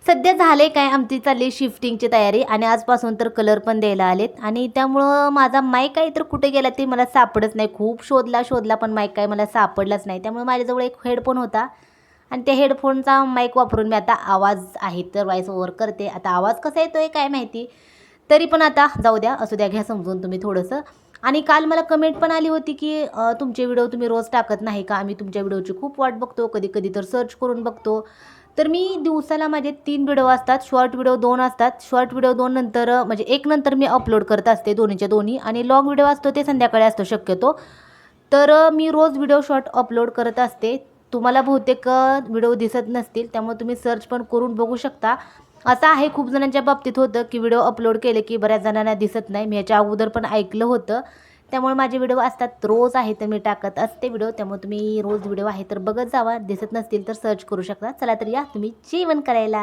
सध्या झाले काय, आमची चालली शिफ्टिंगची तयारी आणि आजपासून तर कलर पण द्यायला आलेत आणि त्यामुळं माझा माईक काही तर कुठे गेला ते मला सापडत नाही. खूप शोधला पण माईक काय मला सापडलाच नाही. त्यामुळे माझ्याजवळ एक हेडफोन होता आणि त्या हेडफोनचा माईक वापरून मी आता आवाज आहे तर व्हॉइस ओव्हर करते. आता आवाज कसा येतोय काय माहिती, तरी पण आता जाऊ द्या, असू द्या, घ्या समजून तुम्ही थोडंसं. आणि काल मला कमेंट पण आली होती की तुमचे व्हिडिओ तुम्ही रोज टाकत नाही का, आम्ही तुमच्या व्हिडिओची खूप वाट बघतो, कधी कधी तर सर्च करून बघतो. तर मी दिवसाला माझे 3 व्हिडिओ असतात, शॉर्ट व्हिडिओ 2 असतात. शॉर्ट व्हिडिओ 2 नंतर म्हणजे 1 नंतर मी अपलोड करत असते, दोन्हीच्या दोन्ही. आणि लाँग व्हिडिओ असतो ते संध्याकाळी असतो शक्यतो. तर मी रोज व्हिडिओ शॉर्ट अपलोड करत असते. तुम्हाला बहुतेक व्हिडिओ दिसत नसतील, त्यामुळे तुम्ही सर्च पण करून बघू शकता. असं आहे, खूप जणांच्या बाबतीत होतं की व्हिडिओ अपलोड केले की बऱ्याच जणांना दिसत नाही. मी याच्या अगोदर पण ऐकलं होतं. त्यामुळे माझे व्हिडिओ असतात, रोज आहे तर मी टाकत असते व्हिडिओ. त्यामुळे तुम्ही रोज व्हिडिओ आहे तर बघत जावा. दिसत नसतील तर सर्च करू शकता. चला तर या तुम्ही जेवण करायला.